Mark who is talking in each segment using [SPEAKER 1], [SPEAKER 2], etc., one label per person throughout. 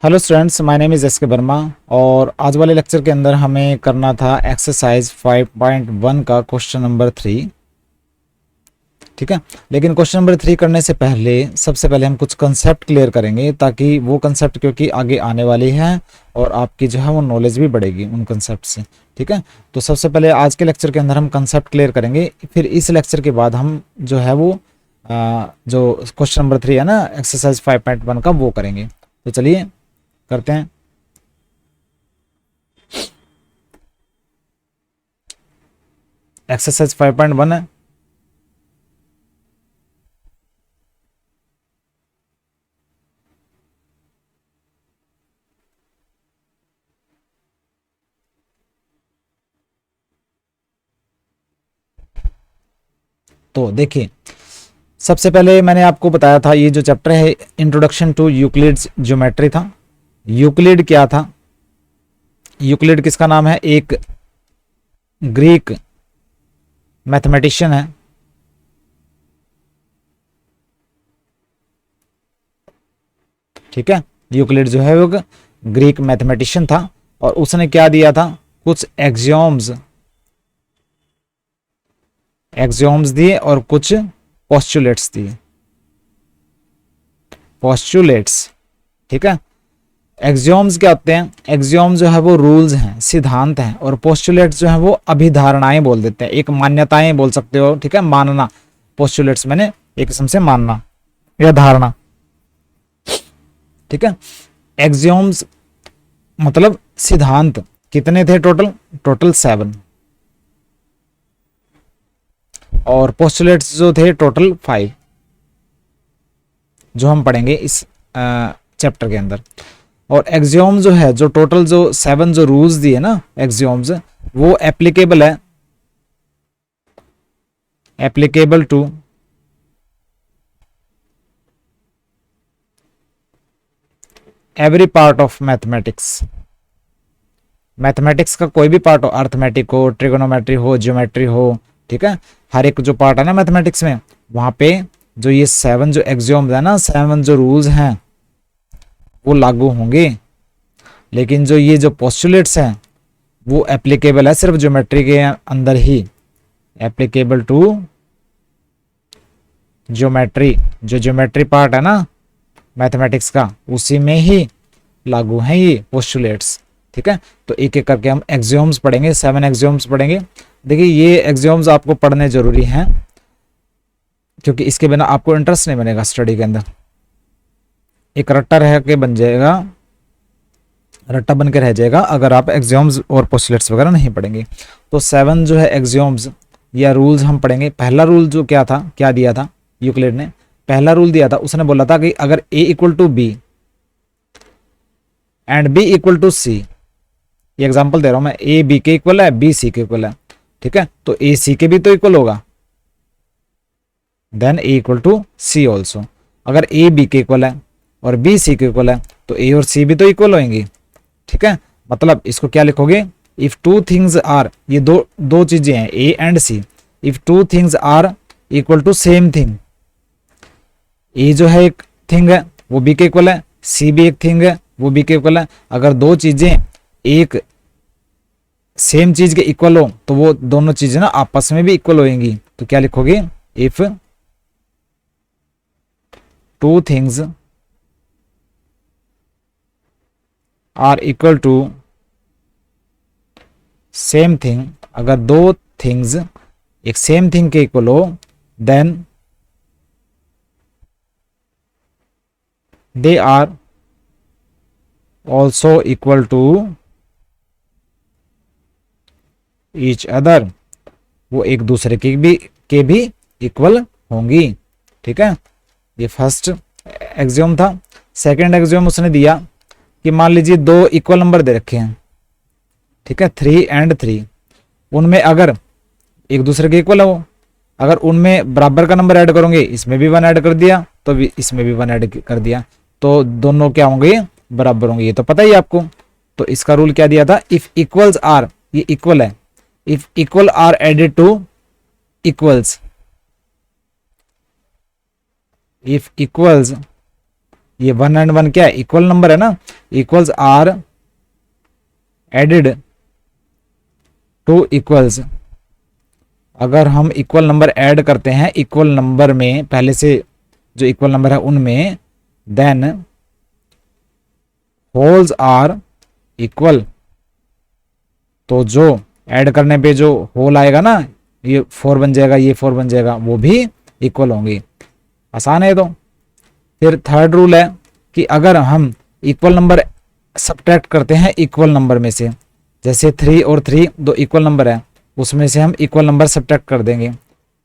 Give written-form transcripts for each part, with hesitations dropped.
[SPEAKER 1] Hello students, my name is S के वर्मा। और आज वाले लेक्चर के अंदर हमें करना था एक्सरसाइज 5.1 का क्वेश्चन नंबर 3। ठीक है, लेकिन क्वेश्चन नंबर 3 करने से पहले सबसे पहले हम कुछ कंसेप्ट क्लियर करेंगे, ताकि वो कंसेप्ट क्योंकि आगे आने वाली है और आपकी जो है वो नॉलेज भी बढ़ेगी उन कंसेप्ट से। ठीक है, तो सबसे पहले आज के लेक्चर के अंदर हम कंसेप्ट क्लियर करेंगे, फिर इस लेक्चर के बाद हम जो है वो जो क्वेश्चन नंबर 3 है ना एक्सरसाइज 5.1 का, वो करेंगे। तो चलिए करते हैं। एक्सरसाइज 5.1 है। तो देखिए, सबसे पहले मैंने आपको बताया था ये जो चैप्टर है इंट्रोडक्शन टू यूक्लिड्स ज्योमेट्री था। यूक्लिड क्या था? यूक्लिड किसका नाम है? एक ग्रीक मैथमेटिशियन है। ठीक है, यूक्लिड जो है वो ग्रीक मैथमेटिशियन था और उसने क्या दिया था? कुछ एक्सियोम्स दिए और कुछ पोस्टुलेट्स दिए। पोस्टुलेट्स, ठीक है। एक्सियोम्स क्या होते हैं? एक्सियोम जो है वो रूल्स हैं, सिद्धांत हैं, और पोस्टुलेट्स जो है वो अभिधारणाएं बोल देते हैं, एक मान्यताएं बोल सकते हो। ठीक है, मानना। पोस्टुलेट्स मैंने एक किस्म से मानना या धारणा। ठीक है, एक्सियोम्स मतलब सिद्धांत। कितने थे टोटल? टोटल 7। और पोस्टुलेट्स जो थे टोटल 5, जो हम पढ़ेंगे इस चैप्टर के अंदर। और एक्सियोम जो है, जो टोटल जो 7 जो रूल्स दिए ना एक्सियोम्स, वो एप्लीकेबल है, applicable to every part of mathematics. Mathematics का कोई भी पार्ट हो, अर्थमेटिक हो, ट्रिगोनोमेट्री हो, ज्योमेट्री हो, ठीक है, हर एक जो पार्ट है ना मैथमेटिक्स में, वहां पे जो ये 7 जो एक्सियोम्स है ना, 7 जो रूल्स हैं, वो लागू होंगे। लेकिन जो ये जो पोस्टुलेट्स हैं वो एप्लीकेबल है सिर्फ ज्योमेट्री के अंदर ही, एप्लीकेबल टू ज्योमेट्री। जो ज्योमेट्री पार्ट है ना मैथमेटिक्स का, उसी में ही लागू हैं ये पोस्टुलेट्स। ठीक है, तो एक एक करके हम एक्सियोम्स पढ़ेंगे, 7 एक्सियोम्स पढ़ेंगे। देखिए, ये एक्सियोम्स आपको पढ़ने जरूरी हैं, क्योंकि इसके बिना आपको इंटरेस्ट नहीं बनेगा स्टडी के अंदर। एक रट्टा रह के बन जाएगा, रट्टा बन के रह जाएगा अगर आप एक्सियोम्स और पोस्टुलेट्स वगैरह नहीं पढ़ेंगे। तो 7 जो है एक्सियोम्स या रूल्स हम पढ़ेंगे। पहला रूल जो क्या था, क्या दिया था यूक्लिड ने? पहला रूल दिया था, उसने बोला था कि अगर a equal to B and b equal to C, ये एग्जांपल दे रहा हूं मैं, a b के इक्वल है, b c के इक्वल है, ठीक है, तो a c के भी तो इक्वल होगा, then a equal to c also. अगर a b के इक्वल है और b c के इक्वल है तो a और c भी तो इक्वल होंगी। ठीक है, मतलब इसको क्या लिखोगे? इफ टू थिंग्स आर, ये दो चीजें हैं a and c, if two things are equal to same thing, a जो है एक थिंग है वो b के इक्वल है, c भी एक थिंग है वो b के इक्वल है। अगर दो चीजें एक सेम चीज के इक्वल हो तो वो दोनों चीजें ना आपस में भी इक्वल होंगी। तो क्या लिखोगे? If two things are equal to same thing, अगर दो थिंग्स एक सेम थिंग के इक्वल हो, then they are also equal to each other, वो एक दूसरे के भी इक्वल होंगी। ठीक है, ये फर्स्ट एक्सियोम था। सेकंड एक्सियोम उसने दिया कि मान लीजिए दो इक्वल नंबर दे रखे हैं, ठीक है, 3 एंड 3, उनमें अगर एक दूसरे के इक्वल हो, अगर उनमें बराबर का नंबर ऐड करोगे, इसमें भी 1 ऐड कर दिया तो इसमें भी 1 ऐड कर दिया, तो दोनों क्या होंगे? बराबर होंगे। ये तो पता ही आपको। तो इसका रूल क्या दिया था? इफ इक्वल्स आर, ये इक्वल है, if equal are added to equals, if equals ये 1 एंड 1 क्या है, इक्वल नंबर है ना, equals are added to equals. अगर हम इक्वल नंबर ऐड करते हैं इक्वल नंबर में, पहले से जो इक्वल नंबर है उनमें, देन होल्स आर इक्वल, तो जो ऐड करने पे जो होल आएगा ना, ये 4 बन जाएगा, ये 4 बन जाएगा, वो भी इक्वल होंगी। आसान है। तो फिर थर्ड रूल है कि अगर हम इक्वल नंबर सब्ट्रैक्ट करते हैं इक्वल नंबर में से, जैसे 3 और 3 दो इक्वल नंबर है, उसमें से हम इक्वल नंबर सब्ट्रैक्ट कर देंगे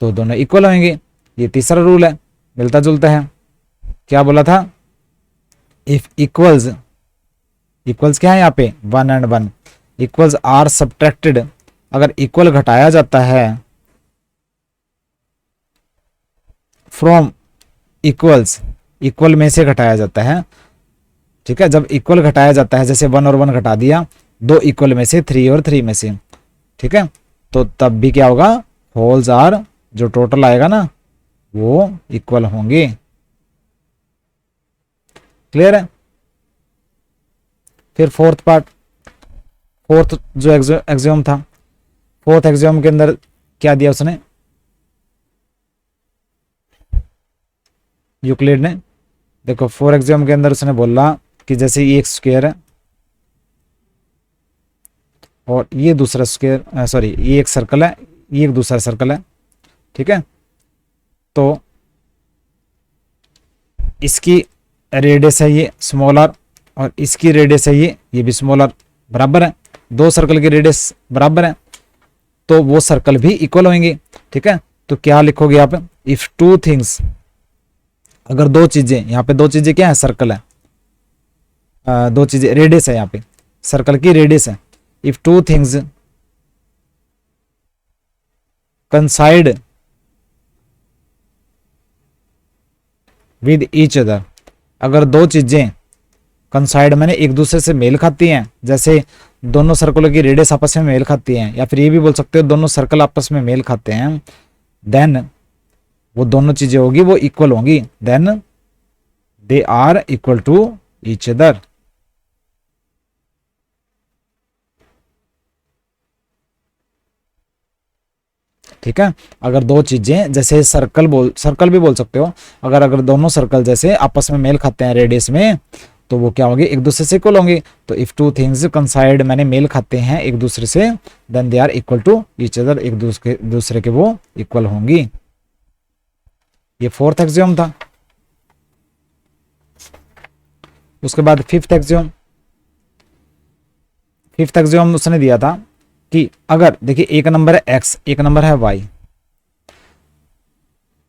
[SPEAKER 1] तो दोनों इक्वल होंगे। ये तीसरा रूल है, मिलता जुलता है। क्या बोला था, इफ इक्वल्स, इक्वल्स क्या है यहाँ पे 1 एंड 1, इक्वल्स आर सब्ट्रैक्टेड, अगर इक्वल घटाया जाता है फ्रॉम इक्वल्स, इक्वल में से घटाया जाता है, ठीक है, जब इक्वल घटाया जाता है, जैसे 1 और 1 घटा दिया, दो इक्वल में से 3 और 3 में से, ठीक है, तो तब भी क्या होगा, होल्स आर, जो टोटल आएगा ना वो इक्वल होंगे। क्लियर है। फिर फोर्थ पार्ट, फोर्थ जो एक्सियोम था, फोर्थ एक्सियोम के अंदर क्या दिया उसने, यूक्लिड ने, देखो 4 एक्सियोम के अंदर उसने बोला कि जैसे ये एक स्क्वायर है और ये दूसरा स्क्वायर, सॉरी ये एक सर्कल है, ये एक दूसरा सर्कल है, ठीक है, तो इसकी रेडियस है ये स्मॉल आर और इसकी रेडियस है ये भी स्मॉल आर, बराबर है, दो सर्कल की रेडियस बराबर है, तो वो सर्कल भी इक्वल होंगे। ठीक है, तो क्या लिखोगे आप, इफ टू थिंग्स, अगर दो चीजें, यहाँ पे दो चीजें क्या है, सर्कल है, दो चीजें रेडियस है, यहाँ पे सर्कल की रेडियस है, if two things कंसाइड with each other, अगर दो चीजें कंसाइड मैंने एक दूसरे से मेल खाती हैं, जैसे दोनों सर्कलों की रेडियस आपस में मेल खाती हैं, या फिर ये भी बोल सकते हो दोनों सर्कल आपस में मेल खाते हैं, देन वो दोनों चीजें होगी वो इक्वल होंगी, then they are equal to each other. ठीक है, अगर दो चीजें जैसे सर्कल भी बोल सकते हो, अगर दोनों सर्कल जैसे आपस में मेल खाते हैं रेडियस में, तो वो क्या होंगे, एक दूसरे से इक्वल होंगे। तो इफ टू थिंग्स कंसाइड मैंने मेल खाते हैं एक दूसरे से, then they are equal to each other, एक दूसरे के वो इक्वल होंगी। ये फोर्थ एक्सियोम था। उसके बाद फिफ्थ एक्सियोम, फिफ्थ एक्सियोम उसने दिया था कि अगर देखिए एक नंबर है एक्स, एक नंबर है वाई,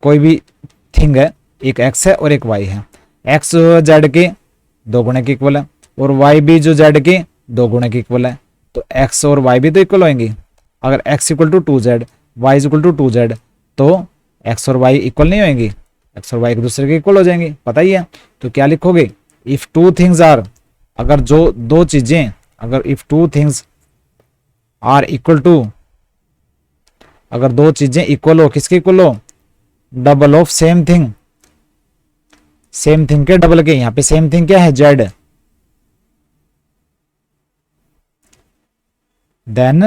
[SPEAKER 1] कोई भी थिंग है, एक एक्स है और एक वाई है, एक्स जेड के 2 गुणे के इक्वल है और वाई भी जो जेड के 2 गुणे के इक्वल है, तो एक्स और वाई भी तो इक्वल होंगे। अगर x equal to 2z, y equal to 2z, तो एक्स और वाई इक्वल नहीं होंगे, एक्स और वाई एक दूसरे के इक्वल हो जाएंगे, पता ही है। तो क्या लिखोगे, इफ टू थिंग्स आर, अगर जो दो चीजें, अगर if two things are equal to, अगर दो चीजें इक्वल हो, किसके इक्वल हो, double of same thing, same thing के डबल के, यहां पे सेम थिंग क्या है, जेड, देन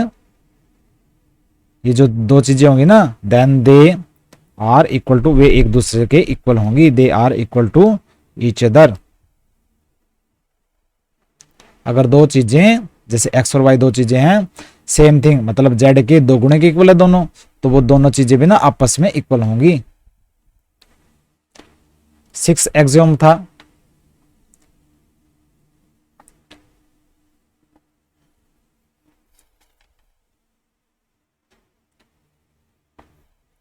[SPEAKER 1] ये जो दो चीजें होंगी ना, then they are equal to, वे एक दूसरे के इक्वल होंगी, they are equal to each other. अगर दो चीजें जैसे एक्स और वाई दो चीजें हैं, सेम थिंग मतलब जेड के 2 गुणे के इक्वल है दोनों, तो वो दोनों चीजें भी ना आपस में इक्वल होंगी। 6 एक्सियोम था,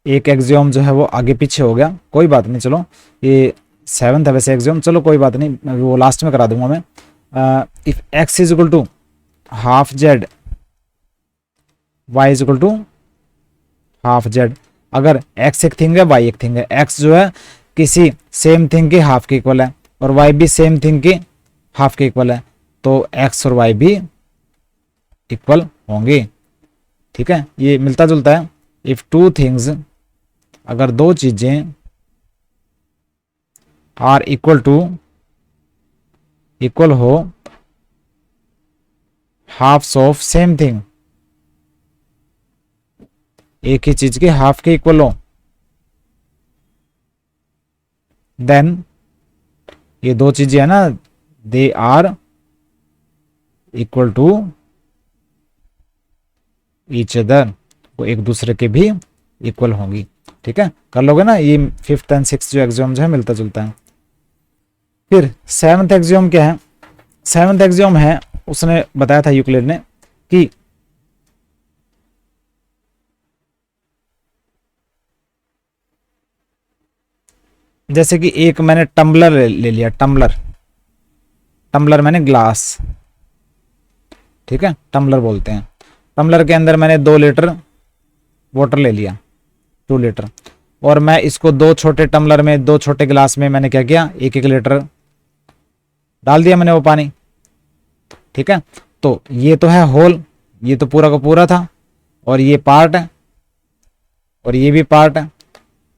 [SPEAKER 1] एक एक्सियोम जो है वो आगे पीछे हो गया, कोई बात नहीं, चलो ये 7th है वैसे एक्सियोम, चलो कोई बात नहीं, वो लास्ट में करा दूंगा मैं। If x is equal to half z, y is equal to half z, अगर एक्स एक थिंग है वाई एक थिंग है, एक्स जो है किसी सेम थिंग के हाफ के इक्वल है और वाई भी सेम थिंग के हाफ के इक्वल है, तो एक्स और वाई भी इक्वल होंगे। ठीक है, ये मिलता जुलता है। इफ टू थिंग्स, अगर दो चीजें आर इक्वल टू इक्वल हो हाफ्स ऑफ सेम थिंग, एक ही चीज के हाफ के इक्वल हो, देन ये दो चीजें है ना, they are equal to each other, वो एक दूसरे के भी इक्वल होंगी। ठीक है, कर लोगे ना, ये फिफ्थ एंड सिक्स जो एग्जाम्स है मिलता जुलता है। फिर सेवंथ एग्जाम क्या है, सेवंथ एग्जाम है, उसने बताया था यूक्लिड ने कि जैसे कि एक मैंने टम्बलर ले लिया, टम्बलर, टम्बलर मैंने ग्लास, ठीक है, टम्बलर बोलते हैं। टम्बलर के अंदर मैंने 2 लीटर वाटर ले लिया, 2 लीटर, और मैं इसको दो छोटे टम्बलर में, दो छोटे गिलास में मैंने क्या किया, 1-1 लीटर डाल दिया मैंने वो पानी। ठीक है, तो ये तो है होल, ये तो पूरा का पूरा था, और ये पार्ट है, और ये भी पार्ट है।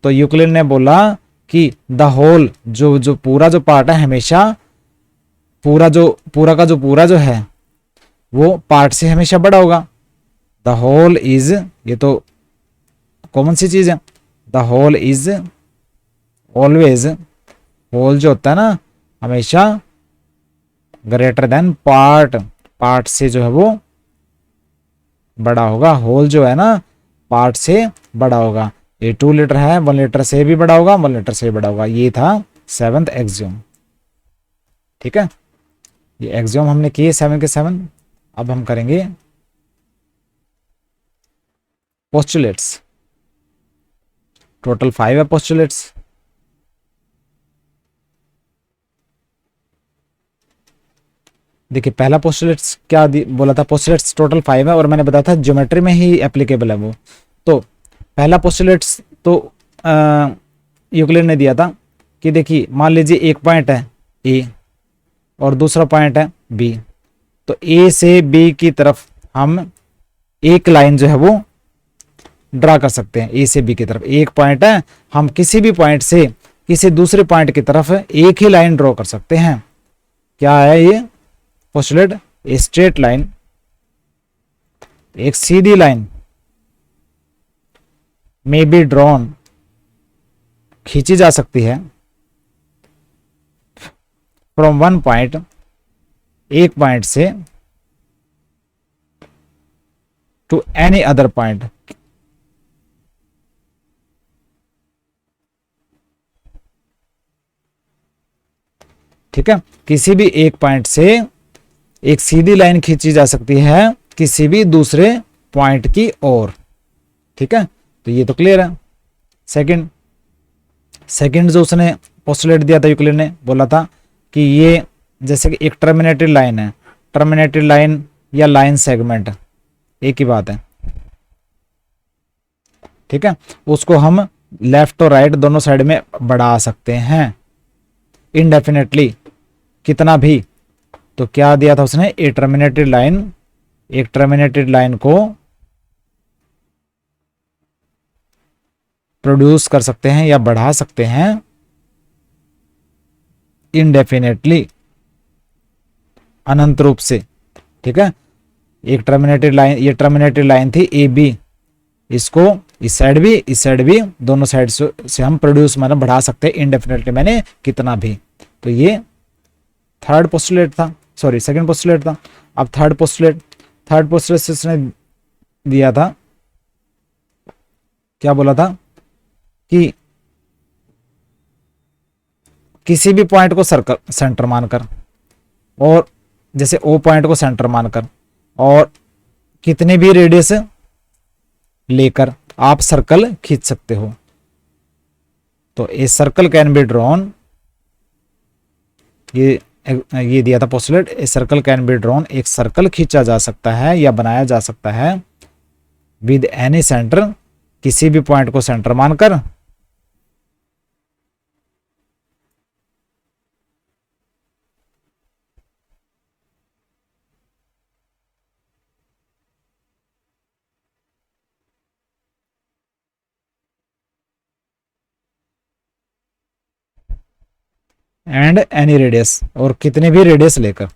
[SPEAKER 1] तो यूक्लिड ने बोला कि द होल, जो जो पूरा जो पार्ट है, हमेशा पूरा का जो पूरा जो है वो पार्ट से हमेशा बड़ा होगा। द होल इज, ये तो कॉमन सी चीज है, the whole is always, whole जो होता है ना हमेशा ग्रेटर देन पार्ट, पार्ट से जो है वो बड़ा होगा। होल जो है ना पार्ट से बड़ा होगा। ये 2 लीटर है, 1 लीटर से भी बड़ा होगा, 1 लीटर से भी बड़ा होगा। ये था सेवंथ एक्सियोम। ठीक है, ये एक्सियोम हमने किए 7 के 7। अब हम करेंगे पोस्टुलेट्स। टोटल 5 है पोस्टुलेट्स। देखिए पहला पोस्टुलेट्स क्या बोला था, पोस्टुलेट्स टोटल 5 है, और मैंने बताया था ज्योमेट्री में ही एप्लीकेबल है वो। तो पहला पोस्टुलेट्स तो यूक्लिड ने दिया था कि देखिए मान लीजिए एक पॉइंट है ए और दूसरा पॉइंट है बी, तो ए से बी की तरफ हम एक लाइन जो है वो ड्रा कर सकते हैं। ए से बी की तरफ एक पॉइंट है, हम किसी भी पॉइंट से किसी दूसरे पॉइंट की तरफ एक ही लाइन ड्रॉ कर सकते हैं। क्या है ये पोस्टुलेट, ए स्ट्रेट लाइन, एक सीधी लाइन मे बी ड्रॉन, खींची जा सकती है फ्रॉम वन पॉइंट, एक पॉइंट से टू एनी अदर पॉइंट। ठीक है, किसी भी एक पॉइंट से एक सीधी लाइन खींची जा सकती है किसी भी दूसरे पॉइंट की ओर। ठीक है, तो ये तो क्लियर है। सेकंड, सेकंड जो उसने पोस्टुलेट दिया था यूक्लिड ने, बोला था कि ये जैसे कि एक टर्मिनेटेड लाइन है, टर्मिनेटेड लाइन या लाइन सेगमेंट एक ही बात है। ठीक है, उसको हम लेफ्ट और राइट दोनों साइड में बढ़ा सकते हैं इनडेफिनेटली, कितना भी। तो क्या दिया था उसने, ए टर्मिनेटेड लाइन, एक टर्मिनेटेड लाइन को प्रोड्यूस कर सकते हैं या बढ़ा सकते हैं इनडेफिनेटली, अनंत रूप से। ठीक है, एक टर्मिनेटेड लाइन, ये टर्मिनेटेड लाइन थी ए बी, इसको इस साइड भी दोनों साइड से हम प्रोड्यूस मतलब बढ़ा सकते हैं इनडेफिनेटली, मैंने कितना भी। तो ये थर्ड पोस्टुलेट था, सॉरी सेकंड पोस्टुलेट था। अब थर्ड पोस्टुलेट, थर्ड पोस्टुलेट से उसने दिया था, क्या बोला था कि किसी भी पॉइंट को सर्कल सेंटर मानकर, और जैसे ओ पॉइंट को सेंटर मानकर, और कितने भी रेडियस लेकर आप सर्कल खींच सकते हो। तो a circle can be drawn, ये दिया था postulate, a circle can be drawn, एक सर्कल खींचा जा सकता है या बनाया जा सकता है विद एनी सेंटर, किसी भी पॉइंट को सेंटर मानकर, एंड एनी रेडियस, और कितने भी रेडियस लेकर,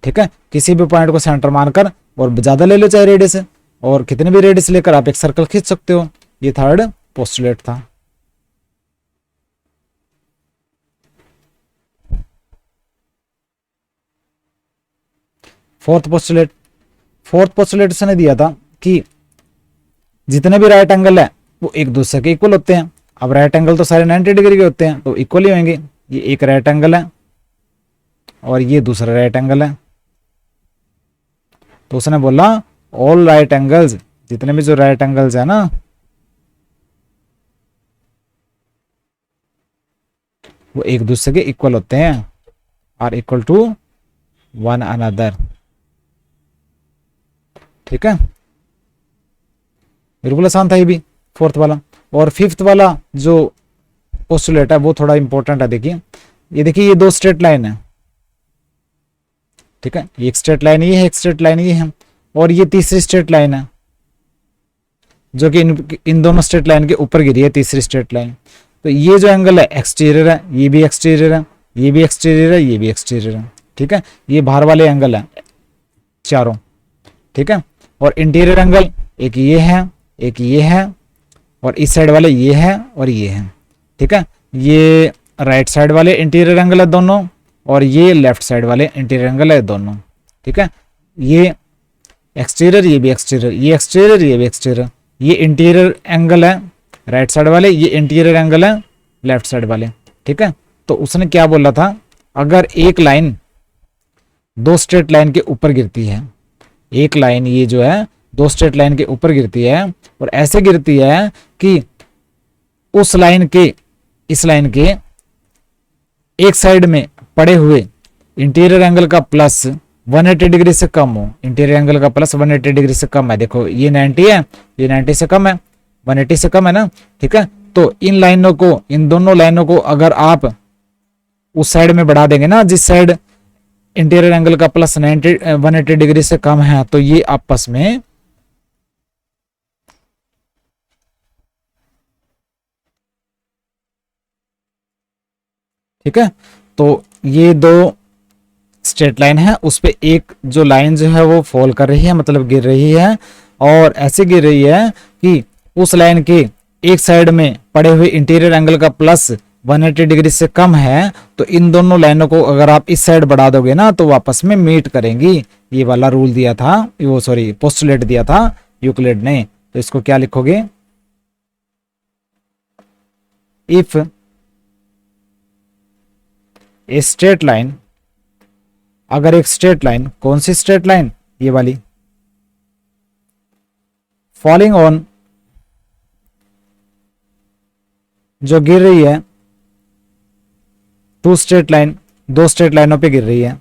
[SPEAKER 1] ठीक है, किसी भी पॉइंट को सेंटर मानकर, और ज्यादा ले लो चाहे रेडियस है, और कितने भी रेडियस लेकर आप एक सर्कल खींच सकते हो। ये थर्ड पोस्टुलेट था। फोर्थ पोस्टुलेट, फोर्थ पोस्टुलेट उसने दिया था कि जितने भी राइट एंगल है वो एक दूसरे के इक्वल होते हैं। अब राइट एंगल तो सारे 90 डिग्री के होते हैं, तो इक्वल ही होंगे। ये एक राइट एंगल है और ये दूसरा राइट एंगल है, तो उसने बोला ऑल राइट एंगल्स, जितने भी जो राइट एंगल्स है ना, वो एक दूसरे के इक्वल होते हैं, are equal to one another. ठीक है, बिल्कुल आसान था ये भी, फोर्थ वाला। और फिफ्थ वाला जो पोस्टुलेट है वो थोड़ा इंपॉर्टेंट है। देखिए ये, देखिए ये दो स्ट्रेट लाइन है, ठीक है, एक स्ट्रेट लाइन ये है, एक स्ट्रेट लाइन ये है, और ये तीसरी स्ट्रेट लाइन है जो कि इन दोनों स्ट्रेट लाइन के ऊपर गिरी है, तीसरी स्ट्रेट लाइन। तो ये जो एंगल है एक्सटीरियर है, ये भी एक्सटीरियर है, ये भी एक्सटीरियर है, ये भी एक्सटीरियर है, ठीक है, ये बाहर वाले एंगल है चारों, ठीक है। और इंटीरियर एंगल एक ये है, एक ये है, और इस साइड वाले ये है और ये है, ठीक है। ये राइट साइड वाले इंटीरियर एंगल है दोनों, और ये लेफ्ट साइड वाले इंटीरियर एंगल है दोनों, ठीक है। ये एक्सटीरियर, ये भी एक्सटीरियर, ये एक्सटीरियर, ये भी एक्सटीरियर, ये इंटीरियर एंगल है राइट साइड वाले, ये इंटीरियर एंगल है लेफ्ट साइड वाले, ठीक है। तो उसने क्या बोला था, अगर एक लाइन दो स्ट्रेट लाइन के ऊपर गिरती है, एक लाइन ये जो है दो स्ट्रेट लाइन के ऊपर गिरती है, और ऐसे गिरती है कि उस लाइन के, इस लाइन के एक साइड में पड़े हुए इंटीरियर एंगल का प्लस 180 डिग्री से कम हो, इंटीरियर एंगल का प्लस 180 डिग्री से कम है, देखो ये 90 है, ये 90 से कम है, 180 से कम है ना, ठीक है। तो इन लाइनों को, इन दोनों लाइनों को अगर आप उस साइड में बढ़ा देंगे ना, जिस साइड इंटीरियर एंगल का प्लस 180 डिग्री से कम है, तो ये आपस में ठीक है। तो ये दो स्ट्रेट लाइन है, उस पे एक जो लाइन जो है वो फॉल कर रही है, मतलब गिर रही है, और ऐसे गिर रही है कि उस लाइन के एक साइड में पड़े हुए इंटीरियर एंगल का प्लस 180 डिग्री से कम है। तो इन दोनों लाइनों को अगर आप इस साइड बढ़ा दोगे ना, तो वापस में मीट करेंगी। ये वाला रूल दिया था, वो सॉरी पोस्टुलेट दिया था यूक्लिड ने। तो इसको क्या लिखोगे, इफ ए स्ट्रेट लाइन, अगर एक स्ट्रेट लाइन, कौन सी स्ट्रेट लाइन, ये वाली, फॉलिंग ऑन, जो गिर रही है टू स्ट्रेट लाइन, दो स्ट्रेट लाइनों पे गिर रही है,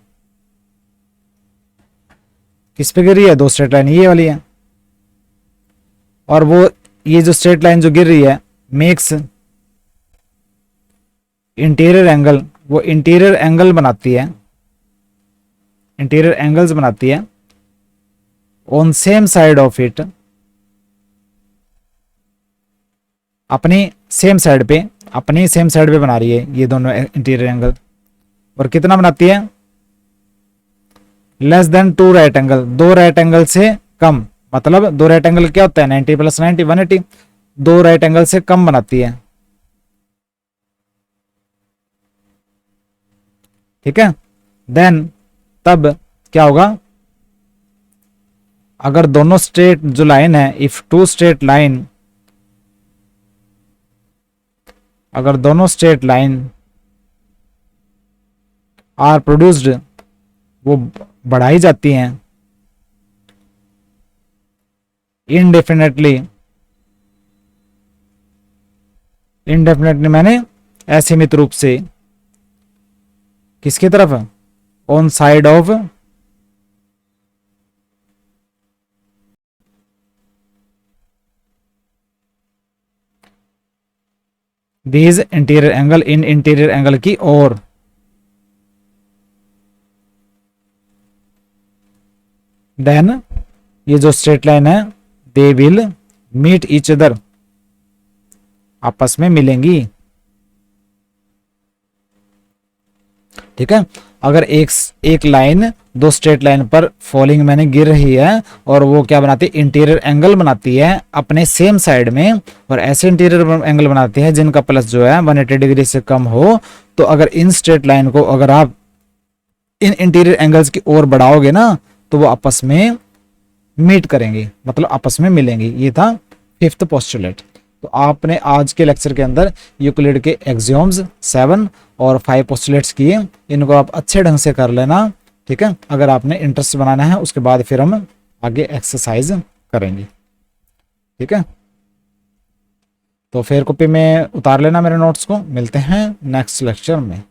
[SPEAKER 1] किस पे गिर रही है, दो स्ट्रेट लाइन ये वाली है, और वो ये जो स्ट्रेट लाइन जो गिर रही है मेक्स इंटीरियर एंगल, वो इंटीरियर एंगल बनाती है, इंटीरियर एंगल्स बनाती है on same side of it, अपनी सेम साइड पे, अपनी सेम साइड पे बना रही है ये दोनों इंटीरियर एंगल। और कितना बनाती है, less than two right angle, दो राइट एंगल से कम, मतलब दो राइट एंगल क्या होता है, 90 प्लस 90 180, दो राइट एंगल से कम बनाती है, ठीक है। देन तब क्या होगा, अगर दोनों स्ट्रेट जो लाइन है, इफ टू स्ट्रेट लाइन, अगर दोनों स्ट्रेट लाइन आर प्रोड्यूस्ड, वो बढ़ाई जाती हैं इनडेफिनेटली, इनडेफिनेटली मैंने असीमित रूप से, किसकी तरफ, on side of these interior angle, इन इंटीरियर एंगल की ओर, देन ये जो स्ट्रेट लाइन है they will meet each other, आपस में मिलेंगी, ठीक है। अगर एक लाइन दो स्ट्रेट लाइन पर फॉलिंग मैंने गिर रही है और वो क्या बनाती है, इंटीरियर एंगल बनाती है अपने सेम साइड में, और ऐसे इंटीरियर एंगल बनाती है जिनका प्लस जो है 180 डिग्री से कम हो, तो अगर इन स्ट्रेट लाइन को अगर आप इन इंटीरियर एंगल्स की ओर बढ़ाओगे ना तो वो आपस में मीट करेंगी, मतलब आपस में मिलेंगी। ये था फिफ्थ पोस्टुलेट। तो आपने आज के लेक्चर के अंदर यूक्लिड के एक्सियोम्स 7 और 5 पोस्टुलेट्स किए, इनको आप अच्छे ढंग से कर लेना, ठीक है। अगर आपने इंटरेस्ट बनाना है उसके बाद फिर हम आगे एक्सरसाइज करेंगे, ठीक है। तो फिर कॉपी में उतार लेना मेरे नोट्स को। मिलते हैं नेक्स्ट लेक्चर में।